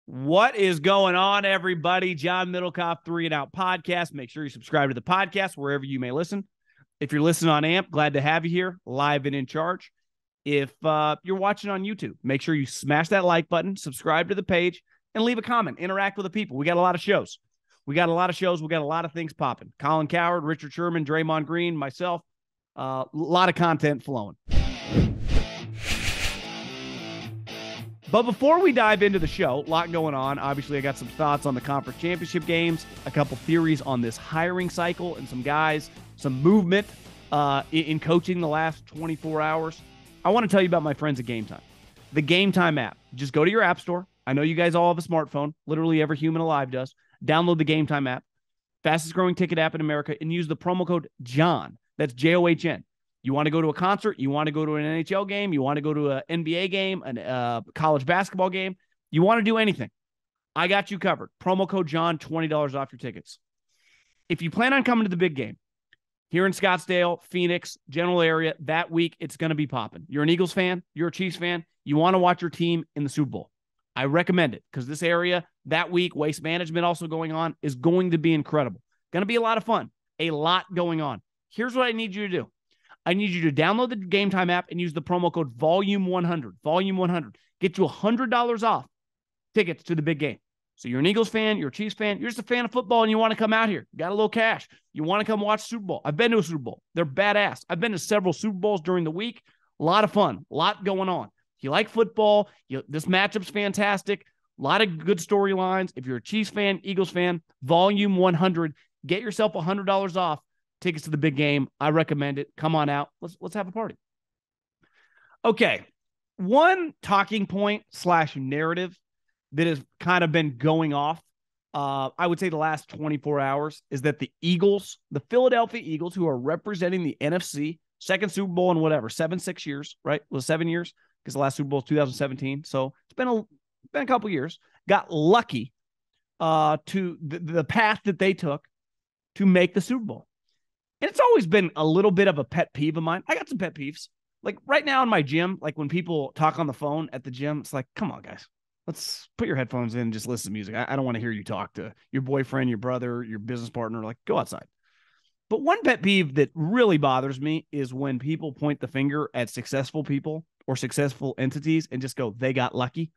What is going on, everybody? John Middlekauff, 3 and Out Podcast. Make sure you subscribe to the podcast wherever you may listen. If you're listening on AMP, glad to have you here, live and in charge. If you're watching on YouTube, make sure you smash that like button, subscribe to the page, and leave a comment. Interact with the people. We got a lot of shows. We got a lot of things popping. Colin Cowherd, Richard Sherman, Draymond Green, myself. A lot of content flowing. But before we dive into the show, a lot going on. Obviously, I got some thoughts on the conference championship games, a couple theories on this hiring cycle, and some guys, some movement in coaching the last 24 hours. I want to tell you about my friends at Gametime. The Gametime app. Just go to your app store. I know you guys all have a smartphone. Literally every human alive does. Download the Gametime app. Fastest growing ticket app in America, and use the promo code JOHN. That's JOHN. You want to go to a concert, you want to go to an NHL game, you want to go to an NBA game, a college basketball game, you want to do anything, I got you covered. Promo code John, $20 off your tickets. If you plan on coming to the big game here in Scottsdale, Phoenix, general area, that week, it's going to be popping. You're an Eagles fan, you're a Chiefs fan, you want to watch your team in the Super Bowl. I recommend it because this area, that week, Waste Management also going on, is going to be incredible. Going to be a lot of fun, a lot going on. Here's what I need you to do. I need you to download the Gametime app and use the promo code VOLUME100. Volume100. Get you $100 off tickets to the big game. So you're an Eagles fan, you're a Chiefs fan, you're just a fan of football, and you want to come out here. You got a little cash. You want to come watch Super Bowl. I've been to a Super Bowl. They're badass. I've been to several Super Bowls during the week. A lot of fun. A lot going on. If you like football, this matchup's fantastic. A lot of good storylines. If you're a Chiefs fan, Eagles fan, Volume100. Get yourself $100 off tickets to the big game. I recommend it. Come on out. Let's have a party. Okay. One talking point / narrative that has kind of been going off, I would say the last 24 hours, is that the Eagles, the Philadelphia Eagles, who are representing the NFC, second Super Bowl in whatever, 6 years, right? It was 7 years because the last Super Bowl is 2017. So it's been a couple years, got lucky to the path that they took to make the Super Bowl. And it's always been a little bit of a pet peeve of mine. I got some pet peeves. Like right now in my gym, like when people talk on the phone at the gym, it's like, come on, guys. Let's put your headphones in and just listen to music. I don't want to hear you talk to your boyfriend, your brother, your business partner. Like, go outside. But one pet peeve that really bothers me is when people point the finger at successful people or successful entities and just go, they got lucky.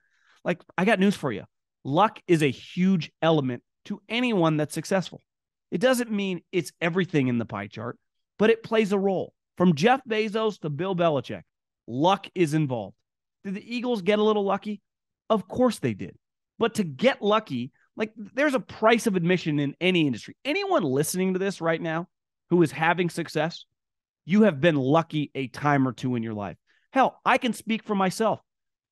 Like, I got news for you. Luck is a huge element to anyone that's successful. It doesn't mean it's everything in the pie chart, but it plays a role. From Jeff Bezos to Bill Belichick, luck is involved. Did the Eagles get a little lucky? Of course they did. But to get lucky, like there's a price of admission in any industry. Anyone listening to this right now who is having success, you have been lucky a time or two in your life. Hell, I can speak for myself.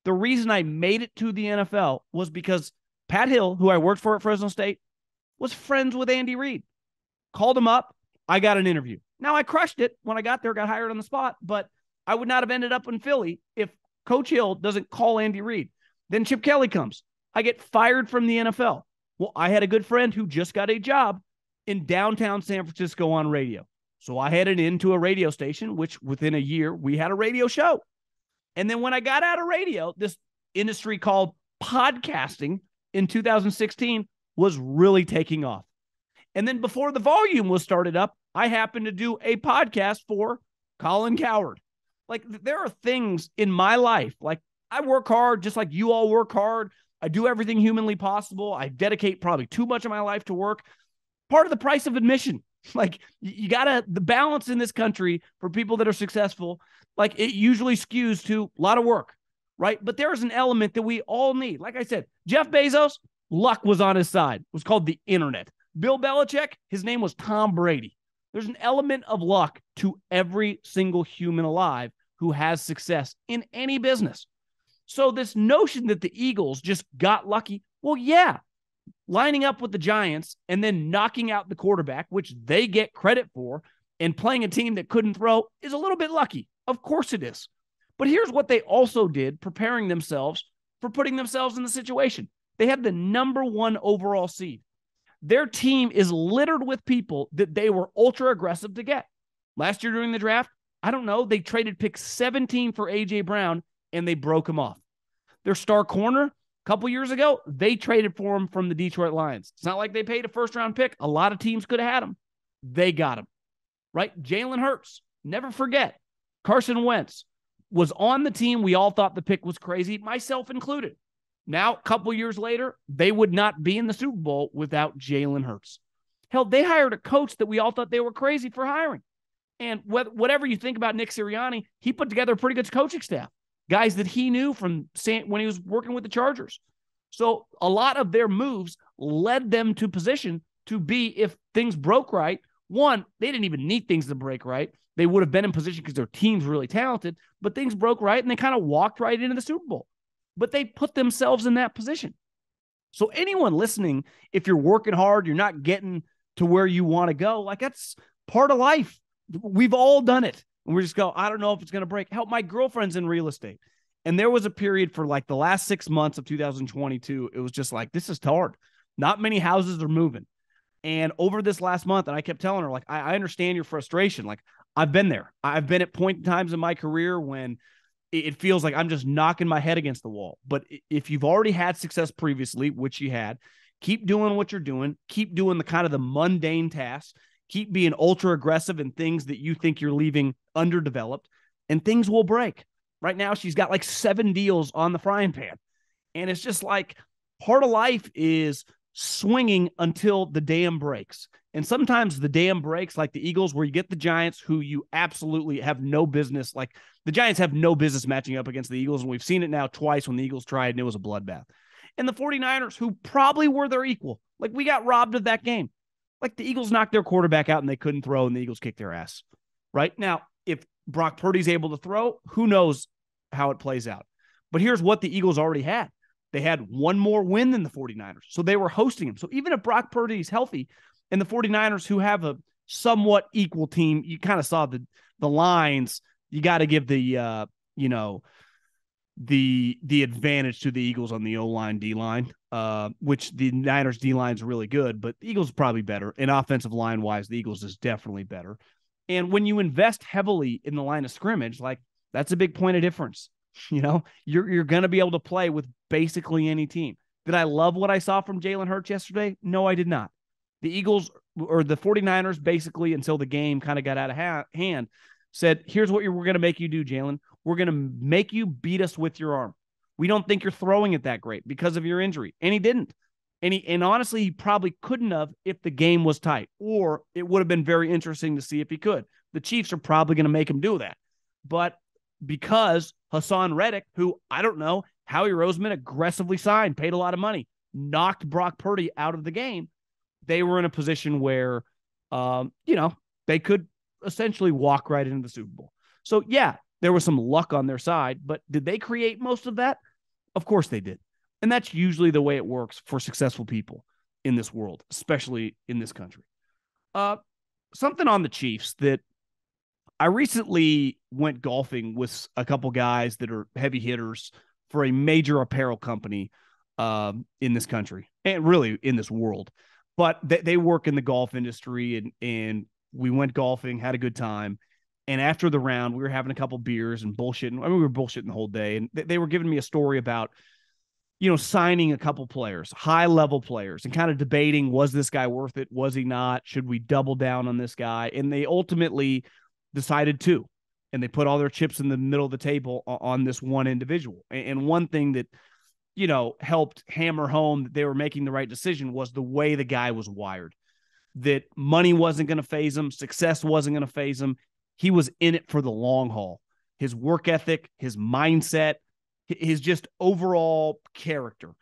The reason I made it to the NFL was because Pat Hill, who I worked for at Fresno State, was friends with Andy Reid. Called him up. I got an interview. Now, I crushed it when I got there, got hired on the spot, but I would not have ended up in Philly if Coach Hill doesn't call Andy Reid. Then Chip Kelly comes. I get fired from the NFL. Well, I had a good friend who just got a job in downtown San Francisco on radio. So I headed into a radio station, which within a year, we had a radio show. And then when I got out of radio, this industry called podcasting in 2016 was really taking off. And then before the volume was started up, I happened to do a podcast for Colin Cowherd. Like, there are things in my life, like I work hard just like you all work hard. I do everything humanly possible. I dedicate probably too much of my life to work. Part of the price of admission. Like, you got the balance in this country for people that are successful, like it usually skews to a lot of work, right? But there is an element that we all need. Like I said, Jeff Bezos, luck was on his side. It was called the internet. Bill Belichick, his name was Tom Brady. There's an element of luck to every single human alive who has success in any business. So this notion that the Eagles just got lucky, well, yeah, lining up with the Giants and then knocking out the quarterback, which they get credit for, and playing a team that couldn't throw is a little bit lucky. Of course it is. But here's what they also did, preparing themselves for putting themselves in the situation. They have the number 1 overall seed. Their team is littered with people that they were ultra aggressive to get. Last year during the draft, I don't know, they traded pick 17 for A.J. Brown, and they broke him off. Their star corner, couple years ago, they traded for him from the Detroit Lions. It's not like they paid a first-round pick. A lot of teams could have had him. They got him, right? Jalen Hurts, never forget, Carson Wentz was on the team. We all thought the pick was crazy, myself included. Now, a couple years later, they would not be in the Super Bowl without Jalen Hurts. Hell, they hired a coach that we all thought they were crazy for hiring. And whatever you think about Nick Sirianni, he put together a pretty good coaching staff. Guys that he knew from when he was working with the Chargers. So a lot of their moves led them to position to be, if things broke right, one, they didn't even need things to break right. They would have been in position because their team's really talented, but things broke right and they kind of walked right into the Super Bowl. But they put themselves in that position. So anyone listening, if you're working hard, you're not getting to where you want to go, like that's part of life. We've all done it. And we just go, I don't know if it's going to break. Help, my girlfriend's in real estate. And there was a period for like the last 6 months of 2022. It was just like, this is hard. Not many houses are moving. And over this last month, and I kept telling her, like, I understand your frustration. Like, I've been there. I've been at point in times in my career when it feels like I'm just knocking my head against the wall. But if you've already had success previously, which you had, keep doing what you're doing. Keep doing the kind of the mundane tasks. Keep being ultra aggressive in things that you think you're leaving underdeveloped, and things will break. Right now, she's got like 7 deals on the frying pan. And it's just like part of life is swinging until the dam breaks. And sometimes the dam breaks, like the Eagles, where you get the Giants, who you absolutely have no business. Like the Giants have no business matching up against the Eagles. And we've seen it now twice when the Eagles tried and it was a bloodbath. And the 49ers, who probably were their equal. Like we got robbed of that game. Like the Eagles knocked their quarterback out and they couldn't throw, and the Eagles kicked their ass. Right now, if Brock Purdy's able to throw, who knows how it plays out. But here's what the Eagles already had. They had one more win than the 49ers. So they were hosting him. So even if Brock Purdy's healthy and the 49ers, who have a somewhat equal team, you kind of saw the lines, you got to give the advantage to the Eagles on the O-line, D-line, which the Niners D-line is really good, but the Eagles are probably better. And offensive line-wise, the Eagles is definitely better. And when you invest heavily in the line of scrimmage, like that's a big point of difference. You know, you're going to be able to play with basically any team. Did I love what I saw from Jalen Hurts yesterday? No, I did not. The Eagles or the 49ers basically, until the game kind of got out of hand, said, here's what we're going to make you do, Jalen. We're going to make you beat us with your arm. We don't think you're throwing it that great because of your injury. And he didn't. And honestly, he probably couldn't have if the game was tight, or it would have been very interesting to see if he could. The Chiefs are probably going to make him do that. But because Hassan Reddick, who I don't know, Howie Roseman aggressively signed, paid a lot of money, knocked Brock Purdy out of the game, they were in a position where, they could essentially walk right into the Super Bowl. So, yeah, there was some luck on their side, but did they create most of that? Of course they did. And that's usually the way it works for successful people in this world, especially in this country. Something on the Chiefs that I recently went golfing with a couple guys that are heavy hitters for a major apparel company in this country and really in this world. But they work in the golf industry, and we went golfing, had a good time. And after the round, we were having a couple beers and bullshitting. I mean, we were bullshitting the whole day. And they were giving me a story about, signing a couple players, high-level players, and kind of debating, was this guy worth it? Was he not? Should we double down on this guy? And they ultimately decided to. And they put all their chips in the middle of the table on this one individual. And one thing that, helped hammer home that they were making the right decision was the way the guy was wired. That money wasn't going to faze him. Success wasn't going to faze him. He was in it for the long haul. His work ethic, his mindset, his just overall character.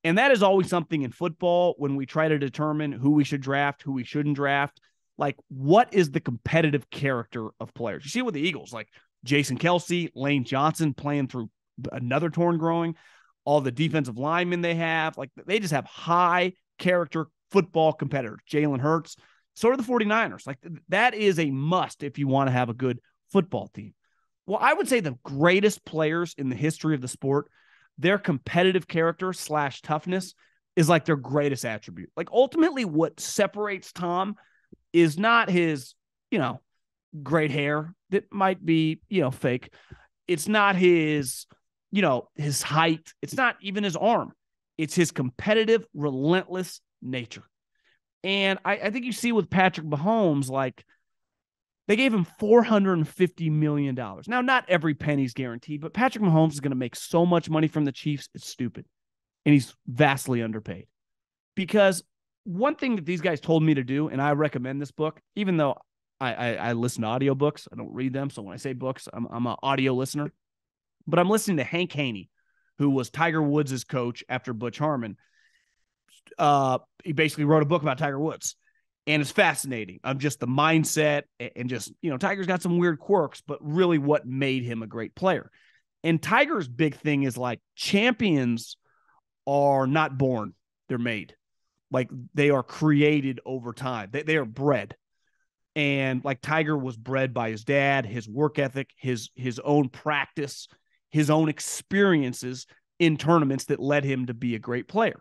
And that is always something in football when we try to determine who we should draft, who we shouldn't draft. Like, what is the competitive character of players? You see it with the Eagles, like Jason Kelce, Lane Johnson playing through another torn groin, all the defensive linemen they have. Like, they just have high character football competitors. Jalen Hurts. So are the 49ers. Like, that is a must if you want to have a good football team. Well, I would say the greatest players in the history of the sport, their competitive character / toughness is like their greatest attribute. Like, ultimately what separates Tom is not his, great hair that might be, fake. It's not his, his height. It's not even his arm. It's his competitive, relentless nature. And I think you see with Patrick Mahomes, like, they gave him $450 million. Now, not every penny's guaranteed, but Patrick Mahomes is going to make so much money from the Chiefs, it's stupid. And he's vastly underpaid. Because one thing that these guys told me to do, and I recommend this book, even though I listen to audiobooks, I don't read them. So when I say books, I'm an audio listener. But I'm listening to Hank Haney, who was Tiger Woods' coach after Butch Harmon. He basically wrote a book about Tiger Woods. And it's fascinating of just the mindset and just, Tiger's got some weird quirks, but really what made him a great player. And Tiger's big thing is like champions are not born, they're made. Like they are created over time. They are bred. And like Tiger was bred by his dad, his work ethic, his own practice, his own experiences in tournaments that led him to be a great player.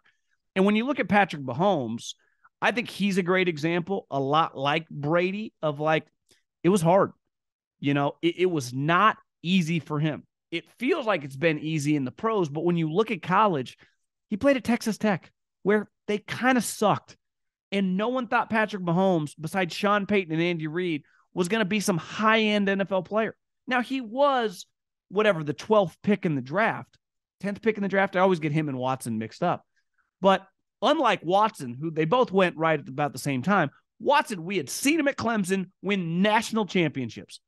And when you look at Patrick Mahomes, I think he's a great example, a lot like Brady, of like, it was hard. It was not easy for him. It feels like it's been easy in the pros, but when you look at college, he played at Texas Tech, where they kind of sucked. And no one thought Patrick Mahomes, besides Sean Payton and Andy Reid, was going to be some high-end NFL player. Now, he was, the 12th pick in the draft, 10th pick in the draft. I always get him and Watson mixed up. But unlike Watson, who they both went right at about the same time, Watson, we had seen him at Clemson win national championships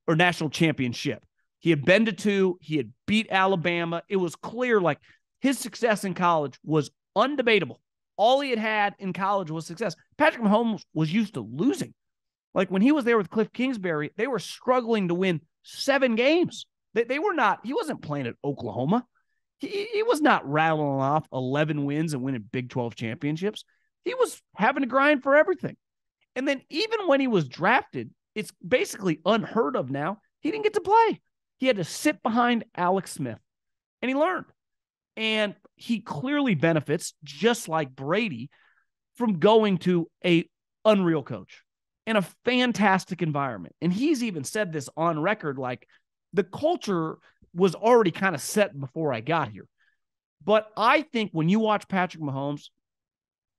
or national championship. He had been to 2. He had beat Alabama. It was clear, like, his success in college was undebatable. All he had in college was success. Patrick Mahomes was used to losing. Like when he was there with Cliff Kingsbury, they were struggling to win 7 games. They were not, he wasn't playing at Oklahoma. He was not rattling off 11 wins and winning Big 12 championships. He was having to grind for everything. And then even when he was drafted, it's basically unheard of now. He didn't get to play. He had to sit behind Alex Smith, and he learned. And he clearly benefits, just like Brady, from going to a unreal coach and a fantastic environment. And he's even said this on record, like, the culture was already kind of set before I got here. But I think when you watch Patrick Mahomes,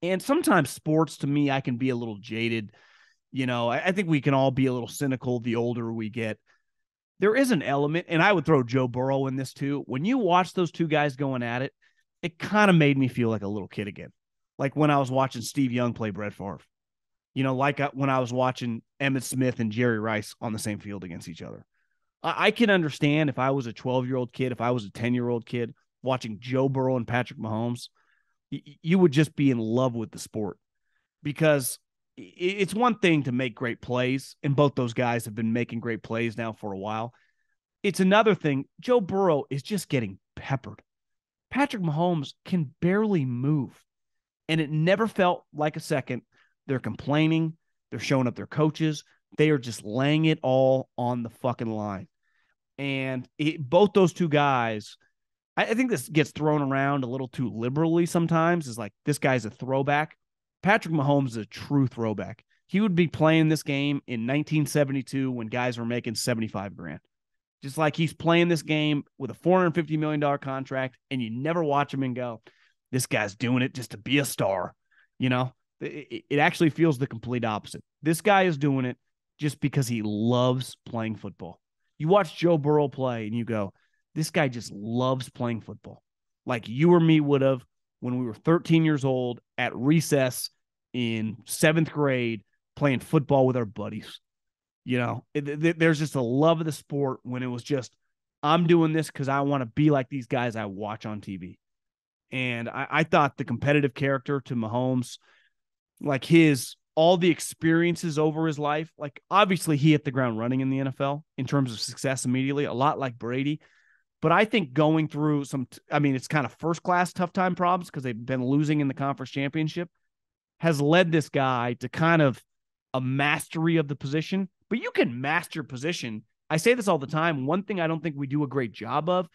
and sometimes sports, to me, I can be a little jaded. I think we can all be a little cynical the older we get. There is an element, and I would throw Joe Burrow in this too. When you watch those two guys going at it, it kind of made me feel like a little kid again. Like when I was watching Steve Young play Brett Favre. Like when I was watching Emmitt Smith and Jerry Rice on the same field against each other. I can understand if I was a 12-year-old kid, if I was a 10-year-old kid watching Joe Burrow and Patrick Mahomes, you would just be in love with the sport, because it's one thing to make great plays, and both those guys have been making great plays now for a while. It's another thing. Joe Burrow is just getting peppered. Patrick Mahomes can barely move, and it never felt like a second. They're complaining. They're showing up their coaches. They are just laying it all on the fucking line. And both those two guys, I think this gets thrown around a little too liberally sometimes. Is like, this guy's a throwback. Patrick Mahomes is a true throwback. He would be playing this game in 1972 when guys were making $75,000. Just like he's playing this game with a $450 million contract, and you never watch him and go, this guy's doing it just to be a star. It actually feels the complete opposite. This guy is doing it just because he loves playing football. You watch Joe Burrow play and you go, this guy just loves playing football. Like you or me would have when we were 13 years old at recess in 7th grade playing football with our buddies. There's just a love of the sport when it was just, I'm doing this because I want to be like these guys I watch on TV. And I thought the competitive character to Mahomes, like all the experiences over his life, like obviously he hit the ground running in the NFL in terms of success immediately, a lot like Brady. But I think going through it's kind of first-class tough time problems because they've been losing in the conference championship, has led this guy to kind of a mastery of the position. But you can master position. I say this all the time. One thing I don't think we do a great job of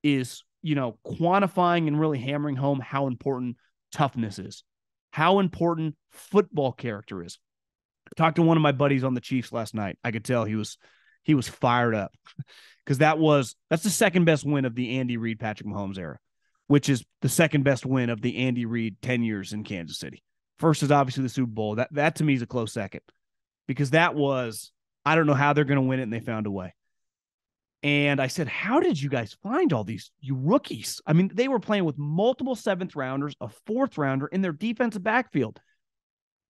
is, quantifying and really hammering home how important toughness is, how important football character is. I talked to one of my buddies on the Chiefs last night. I could tell he was fired up because that's the second best win of the Andy Reid, Patrick Mahomes era. which is the second best win of the Andy Reid 10 years in Kansas City. First is obviously the Super Bowl. That to me is a close second, because that was, I don't know how they're going to win it, and they found a way. And I said, how did you guys find all these, you rookies? I mean, they were playing with multiple seventh rounders, a fourth rounder in their defensive backfield.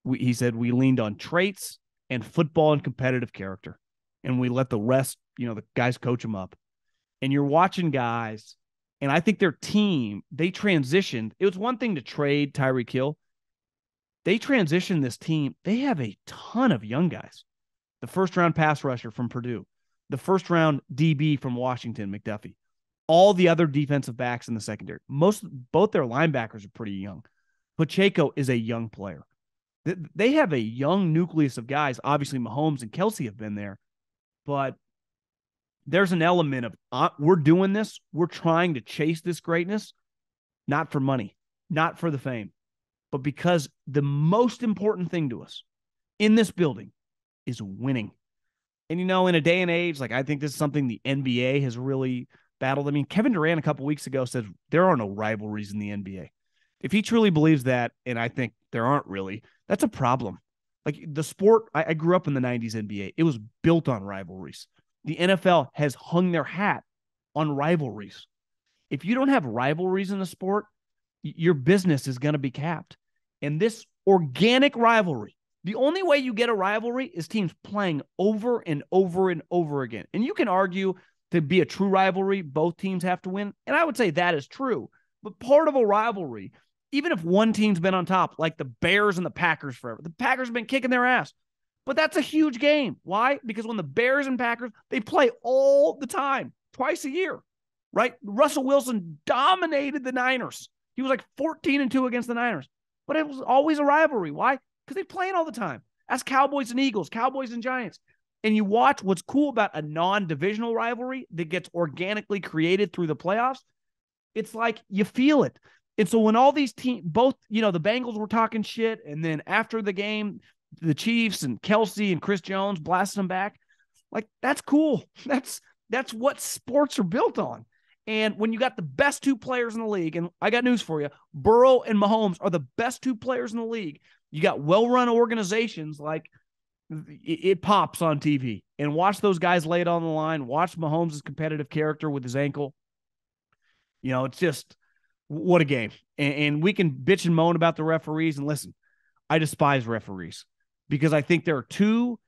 He said, we leaned on traits and football and competitive character, and we let the rest, the guys coach them up. And you're watching guys, and I think their team, they transitioned. It was one thing to trade Tyreek Hill. They transitioned this team. They have a ton of young guys. The first-round pass rusher from Purdue, the first-round DB from Washington, McDuffie, all the other defensive backs in the secondary. Both their linebackers are pretty young. Pacheco is a young player. They have a young nucleus of guys. Obviously, Mahomes and Kelsey have been there, but there's an element of we're doing this. We're trying to chase this greatness, not for money, not for the fame, but because the most important thing to us in this building is winning. And, in a day and age, I think this is something the NBA has really battled. I mean, Kevin Durant a couple weeks ago said there are no rivalries in the NBA. If he truly believes that, and I think there aren't really, that's a problem. The sport, I grew up in the 90s NBA. It was built on rivalries. The NFL has hung their hat on rivalries. If you don't have rivalries in the sport, your business is going to be capped. And this organic rivalry, the only way you get a rivalry is teams playing over and over and over again. And you can argue to be a true rivalry, both teams have to win. And I would say that is true. But part of a rivalry, even if one team's been on top, like the Bears and the Packers forever, the Packers have been kicking their ass. But that's a huge game. Why? Because when the Bears and Packers, they play all the time, twice a year, right? Russell Wilson dominated the Niners. He was 14-2 against the Niners. But it was always a rivalry. Why? Because they play it all the time. Ask Cowboys and Eagles, Cowboys and Giants. And you watch what's cool about a non-divisional rivalry that gets organically created through the playoffs. It's you feel it. And so when all these teams, both, the Bengals were talking shit, and then after the game, the Chiefs and Kelsey and Chris Jones blasting them back, that's cool. That's what sports are built on. And when you got the best two players in the league, and I got news for you, Burrow and Mahomes are the best two players in the league. You got well-run organizations, it pops on TV. And watch those guys lay it on the line. Watch Mahomes' competitive character with his ankle. It's just, what a game. And we can bitch and moan about the referees. And listen, I despise referees because I think there are two,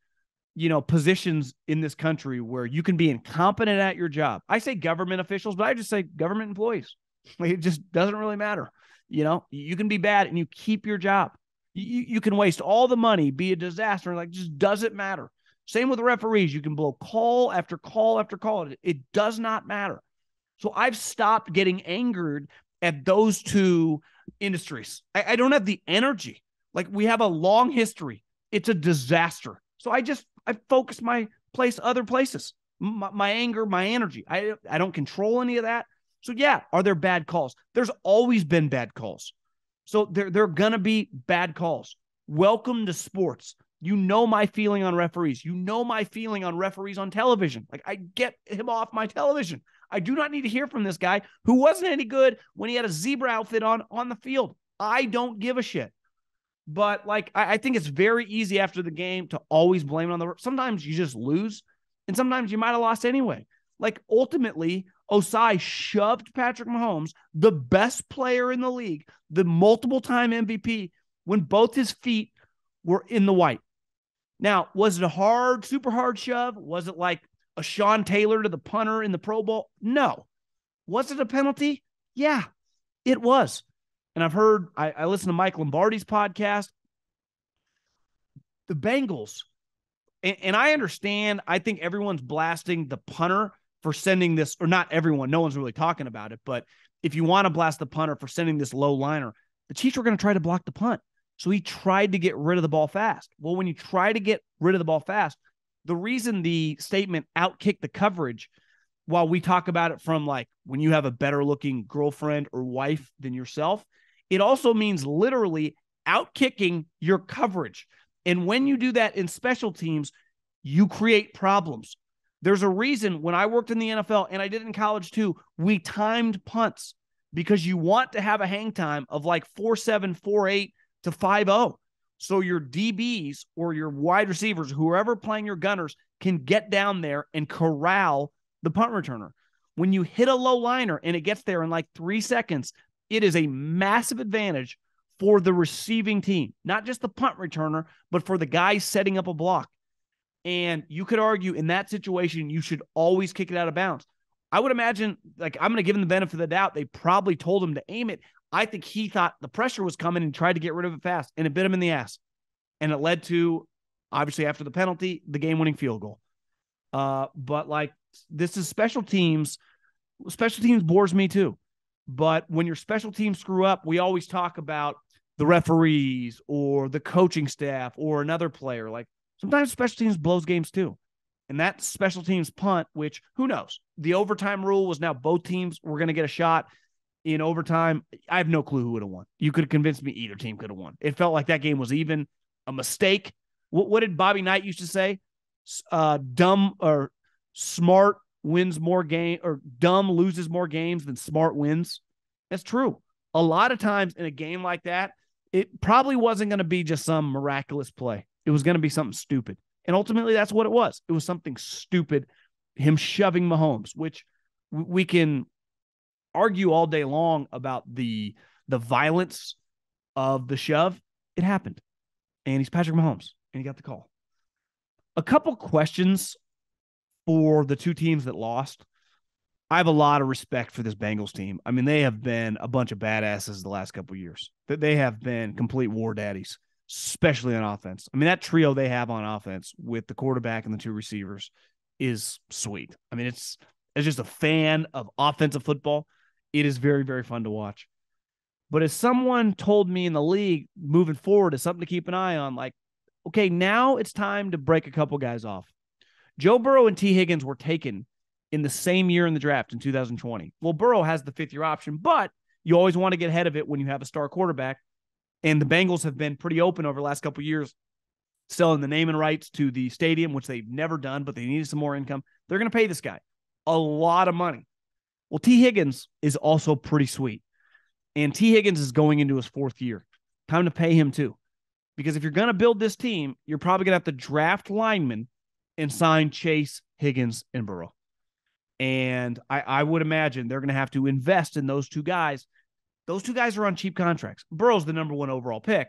positions in this country where you can be incompetent at your job. I say government officials, but I just say government employees. It just doesn't really matter. You can be bad and you keep your job. You can waste all the money, be a disaster, and just doesn't matter. Same with the referees. You can blow call after call after call. It does not matter. So I've stopped getting angered at those two industries. I don't have the energy. We have a long history. It's a disaster. So I focus my place other places. My anger, my energy. I don't control any of that. So yeah, are there bad calls? There's always been bad calls. So there are going to be bad calls. Welcome to sports. My feeling on referees. My feeling on referees on television. I get him off my television. I do not need to hear from this guy who wasn't any good when he had a zebra outfit on the field. I don't give a shit. But I think it's very easy after the game to always blame it on the. Sometimes you just lose, and sometimes you might have lost anyway. Ultimately, Osai shoved Patrick Mahomes, the best player in the league, the multiple-time MVP, when both his feet were in the white. Now, was it a super hard shove? Was it like a Sean Taylor to the punter in the Pro Bowl? No. Was it a penalty? Yeah, it was. And I've heard, I listened to Mike Lombardi's podcast. The Bengals, and I understand, I think everyone's blasting the punter for sending this, or not everyone, no one's really talking about it, but if you want to blast the punter for sending this low liner, the Chiefs were going to try to block the punt. So he tried to get rid of the ball fast. Well, when you try to get rid of the ball fast, the reason the statement outkicked the coverage, while we talk about it from when you have a better looking girlfriend or wife than yourself, it also means literally outkicking your coverage. And when you do that in special teams, you create problems. There's a reason when I worked in the NFL, and I did in college too, we timed punts. because you want to have a hang time of like 4.7, 4.8 to 5.0. So your DBs or your wide receivers, whoever playing your gunners, can get down there and corral the punt returner. When you hit a low liner and it gets there in like 3 seconds, it is a massive advantage for the receiving team, not just the punt returner, but for the guy setting up a block. And you could argue in that situation, you should always kick it out of bounds. I would imagine, like, I'm going to give him the benefit of the doubt. They probably told him to aim it. I think he thought the pressure was coming and tried to get rid of it fast, and it bit him in the ass. And it led to, obviously, after the penalty, the game-winning field goal. But, like, this is special teams. Special teams bores me, too. But when your special teams screw up, we always talk about the referees or the coaching staff or another player. Like, sometimes special teams blows games, too. And that special teams punt, which, who knows? The overtime rule was now both teams were going to get a shot in overtime. I have no clue who would have won. You could have convinced me either team could have won. It felt like that game was even. A mistake. What did Bobby Knight used to say? Dumb or smart wins more game, or dumb loses more games than smart wins. That's true. A lot of times in a game like that, it probably wasn't going to be just some miraculous play. It was going to be something stupid. And ultimately, that's what it was. It was something stupid. Him shoving Mahomes, which we can argue all day long about the violence of the shove. It happened. And he's Patrick Mahomes, and he got the call. A couple questions for the two teams that lost. I have a lot of respect for this Bengals team. I mean, they have been a bunch of badasses the last couple of years. They have been complete war daddies, especially on offense. I mean, that trio they have on offense with the quarterback and the two receivers is sweet. I mean, it's just a fan of offensive football. It is very, very fun to watch. But as someone told me in the league, moving forward is something to keep an eye on. Like, okay, now it's time to break a couple guys off. Joe Burrow and T. Higgins were taken in the same year in the draft in 2020. Well, Burrow has the fifth-year option, but you always want to get ahead of it when you have a star quarterback. And the Bengals have been pretty open over the last couple of years, selling the naming rights to the stadium, which they've never done, but they needed some more income. They're going to pay this guy a lot of money. Well, T. Higgins is also pretty sweet. And T. Higgins is going into his fourth year. Time to pay him too. Because if you're going to build this team, you're probably going to have to draft linemen and sign Chase, Higgins, and Burrow. And I would imagine they're going to have to invest in those two guys. Those two guys are on cheap contracts. Burrow's the number one overall pick.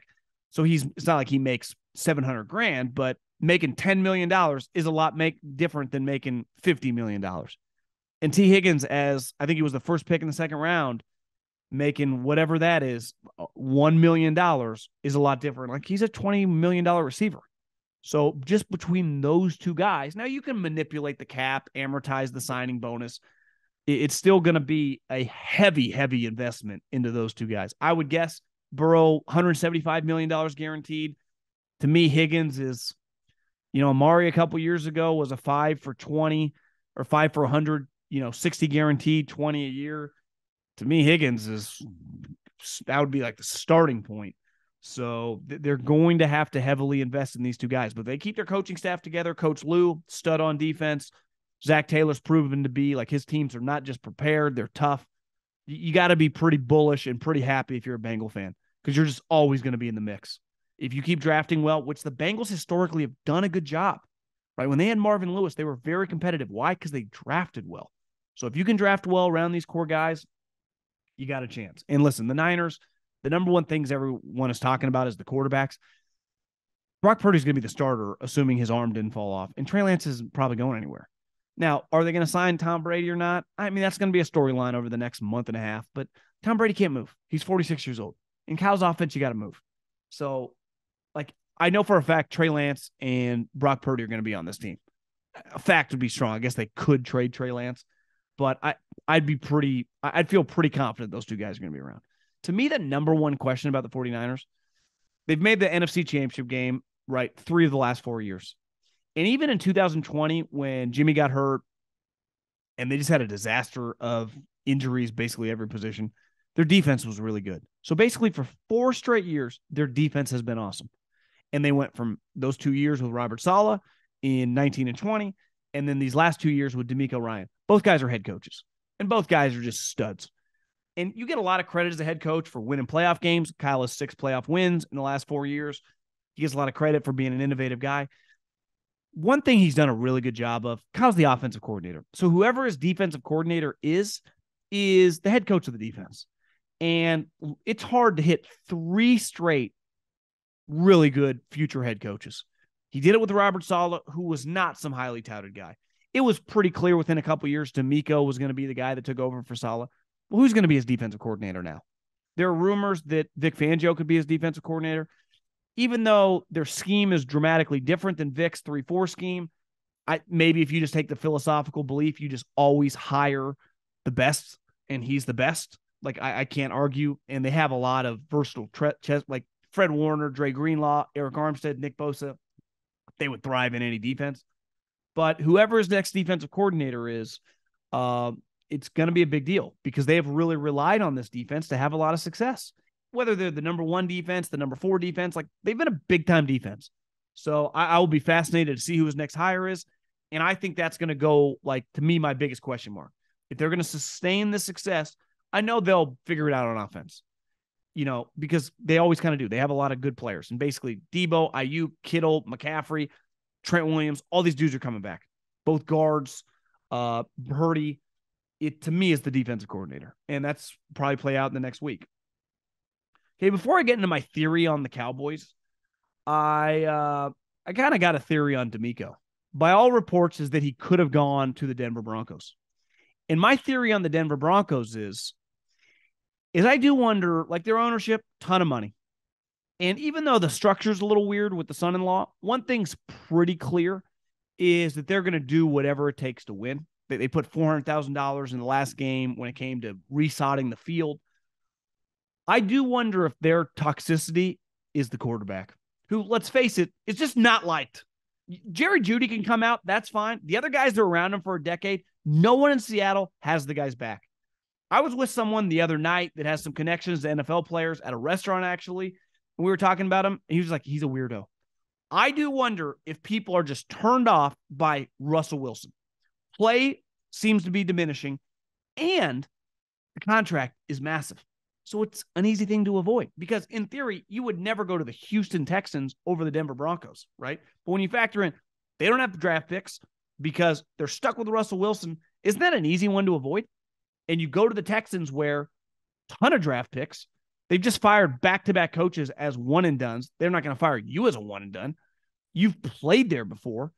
So it's not like he makes $700,000, but making $10 million is a lot different than making $50 million. And T. Higgins, as I think he was the first pick in the second round, making whatever that is, $1 million is a lot different. Like, he's a $20 million receiver. So just between those two guys, now you can manipulate the cap, amortize the signing bonus. It's still going to be a heavy, heavy investment into those two guys. I would guess Burrow, $175 million guaranteed. To me, Higgins is, Amari a couple years ago was a 5 for 20 or 5 for 100, 60 guaranteed, 20 a year. To me, Higgins that would be like the starting point. So they're going to have to heavily invest in these two guys, but they keep their coaching staff together. Coach Lou, stud on defense. Zach Taylor's proven to be, like, his teams are not just prepared, they're tough. You got to be pretty bullish and pretty happy if you're a Bengal fan, because you're just always going to be in the mix. If you keep drafting well, which the Bengals historically have done a good job, right? When they had Marvin Lewis, they were very competitive. Why? Because they drafted well. So if you can draft well around these core guys, you got a chance. And listen, the Niners, the number one things everyone is talking about is the quarterbacks. Brock Purdy's going to be the starter, assuming his arm didn't fall off. And Trey Lance isn't probably going anywhere. Now, are they going to sign Tom Brady or not? I mean, that's going to be a storyline over the next month and a half. But Tom Brady can't move. He's 46 years old. In Kyle's offense, you got to move. So, like, I know for a fact Trey Lance and Brock Purdy are going to be on this team. A fact would be strong. I guess they could trade Trey Lance. But I'd feel pretty confident those two guys are going to be around. To me, the number one question about the 49ers, they've made the NFC Championship game, right, 3 of the last 4 years. And even in 2020, when Jimmy got hurt and they just had a disaster of injuries, basically every position, their defense was really good. So basically for 4 straight years, their defense has been awesome. And they went from those 2 years with Robert Saleh in 19 and 20, and then these last 2 years with DeMeco Ryan. Both guys are head coaches, and both guys are just studs. And you get a lot of credit as a head coach for winning playoff games. Kyle has 6 playoff wins in the last 4 years. He gets a lot of credit for being an innovative guy. One thing he's done a really good job of, Kyle's the offensive coordinator. So whoever his defensive coordinator is the head coach of the defense. And it's hard to hit 3 straight really good future head coaches. He did it with Robert Saleh, who was not some highly touted guy. It was pretty clear within a couple years DeMeco was going to be the guy that took over for Saleh. Well, who's going to be his defensive coordinator now? There are rumors that Vic Fangio could be his defensive coordinator. Even though their scheme is dramatically different than Vic's 3-4 scheme, maybe if you just take the philosophical belief, you just always hire the best, and he's the best. Like, I can't argue. And they have a lot of versatile like Fred Warner, Dre Greenlaw, Eric Armstead, Nick Bosa. They would thrive in any defense. But whoever his next defensive coordinator is, it's going to be a big deal because they have really relied on this defense to have a lot of success. Whether they're the number 1 defense, the number 4 defense, like they've been a big-time defense. So I will be fascinated to see who his next hire is. And I think that's going to go, like, to me, my biggest question mark. If they're going to sustain the success, I know they'll figure it out on offense. Because they always kind of do. They have a lot of good players. And basically, Debo, Ayuk, Kittle, McCaffrey, Trent Williams, all these dudes are coming back. Both guards, Purdy. It, to me, is the defensive coordinator. And that's probably play out in the next week. Okay, before I get into my theory on the Cowboys, I kind of got a theory on DeMeco. By all reports, is that he could have gone to the Denver Broncos. And my theory on the Denver Broncos is I do wonder, like, their ownership, ton of money. And even though the structure's a little weird with the son-in-law, one thing's pretty clear is that they're going to do whatever it takes to win. They put $400,000 in the last game when it came to resodding the field. I do wonder if their toxicity is the quarterback, who, let's face it, is just not liked. Jerry Jeudy can come out. That's fine. The other guys that are around him for a decade, no one in Seattle has the guy's back. I was with someone the other night that has some connections to NFL players at a restaurant, actually. And we were talking about him. And he was like, he's a weirdo. I do wonder if people are just turned off by Russell Wilson. Play seems to be diminishing, and the contract is massive. So it's an easy thing to avoid because, in theory, you would never go to the Houston Texans over the Denver Broncos, right? But when you factor in they don't have draft picks because they're stuck with Russell Wilson, isn't that an easy one to avoid? And you go to the Texans where a ton of draft picks. They've just fired back-to-back coaches as one-and-dones. They're not going to fire you as a one-and-done. You've played there before.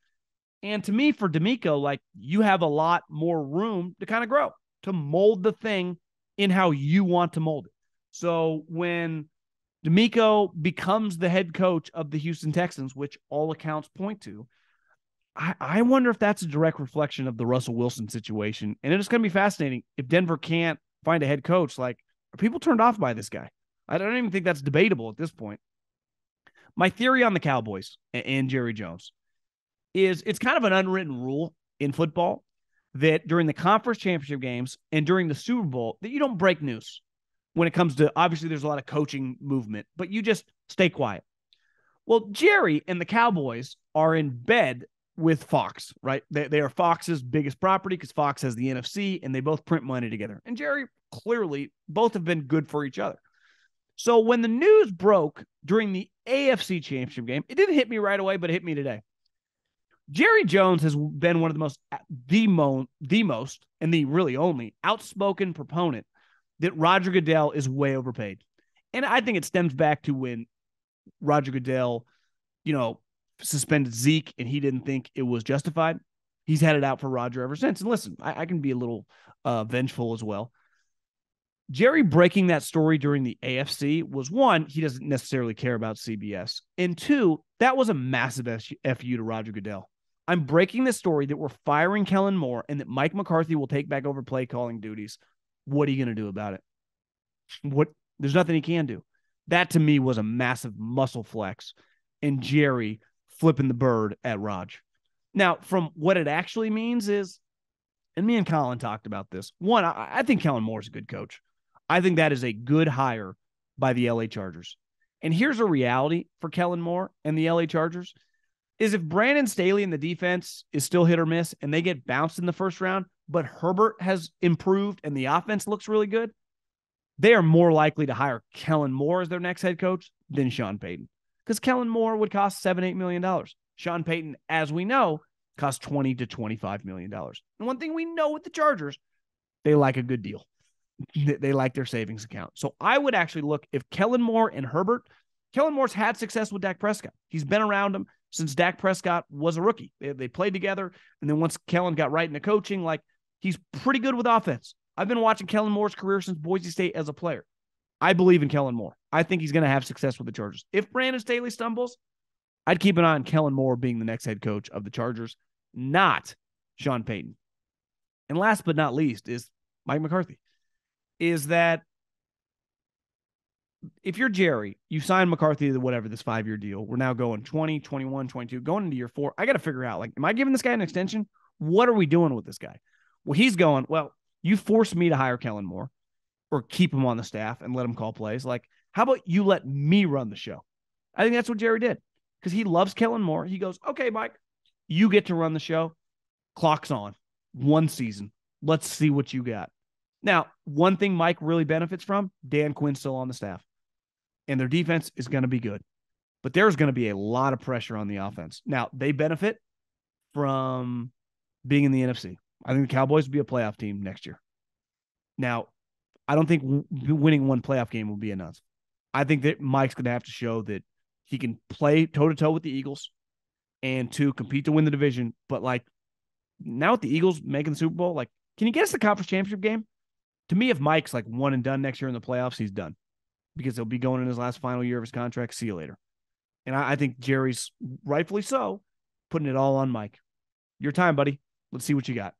And to me, for DeMeco, like, you have a lot more room to kind of grow, to mold the thing in how you want to mold it. So when DeMeco becomes the head coach of the Houston Texans, which all accounts point to, I wonder if that's a direct reflection of the Russell Wilson situation. And it's going to be fascinating if Denver can't find a head coach. Like, are people turned off by this guy? I don't even think that's debatable at this point. My theory on the Cowboys and Jerry Jones is it's kind of an unwritten rule in football that during the conference championship games and during the Super Bowl that you don't break news when it comes to, obviously there's a lot of coaching movement, but you just stay quiet. Well, Jerry and the Cowboys are in bed with Fox, right? They are Fox's biggest property because Fox has the NFC and they both print money together. And Jerry, clearly, both have been good for each other. So when the news broke during the AFC Championship game, it didn't hit me right away, but it hit me today. Jerry Jones has been one of the most, and the really only outspoken proponent that Roger Goodell is way overpaid. And I think it stems back to when Roger Goodell, suspended Zeke and he didn't think it was justified. He's had it out for Roger ever since. And listen, I can be a little vengeful as well. Jerry breaking that story during the AFC was, one, he doesn't necessarily care about CBS. And two, that was a massive FU to Roger Goodell. I'm breaking this story that we're firing Kellen Moore and that Mike McCarthy will take back over play calling duties. What are you going to do about it? There's nothing he can do. That to me was a massive muscle flex. And Jerry flipping the bird at Raj. Now, from what it actually means is, and me and Colin talked about this. One, I think Kellen Moore is a good coach. I think that is a good hire by the LA Chargers. And here's a reality for Kellen Moore and the LA Chargers is if Brandon Staley in the defense is still hit or miss and they get bounced in the first round, but Herbert has improved and the offense looks really good, they are more likely to hire Kellen Moore as their next head coach than Sean Payton, because Kellen Moore would cost $7-8 million. Sean Payton, as we know, costs $20 to $25 million. And one thing we know with the Chargers, they like a good deal. They like their savings account. So I would actually look, if Kellen Moore and Herbert, Kellen Moore's had success with Dak Prescott. He's been around him since Dak Prescott was a rookie. They played together. And then once Kellen got right into coaching, like, he's pretty good with offense. I've been watching Kellen Moore's career since Boise State as a player. I believe in Kellen Moore. I think he's going to have success with the Chargers. If Brandon Staley stumbles, I'd keep an eye on Kellen Moore being the next head coach of the Chargers, not Sean Payton. And last but not least is Mike McCarthy. Is that if you're Jerry, you sign McCarthy to whatever, this 5-year deal. We're now going 20, 21, 22, going into year 4. I got to figure out, like, am I giving this guy an extension? What are we doing with this guy? Well, he's going, well, you forced me to hire Kellen Moore or keep him on the staff and let him call plays. Like, how about you let me run the show? I think that's what Jerry did, because he loves Kellen Moore. He goes, okay, Mike, you get to run the show. Clock's on. 1 season. Let's see what you got. Now, one thing Mike really benefits from, Dan Quinn's still on the staff, and their defense is going to be good. But there's going to be a lot of pressure on the offense. Now, they benefit from being in the NFC. I think the Cowboys will be a playoff team next year. Now, I don't think winning 1 playoff game will be enough. I think that Mike's going to have to show that he can play toe-to-toe with the Eagles and to compete to win the division. But, like, now with the Eagles making the Super Bowl, like, can you get us the conference championship game? To me, if Mike's like one and done next year in the playoffs, he's done, because he'll be going in his last final year of his contract. See you later. And I think Jerry's rightfully so putting it all on Mike. Your time, buddy. Let's see what you got.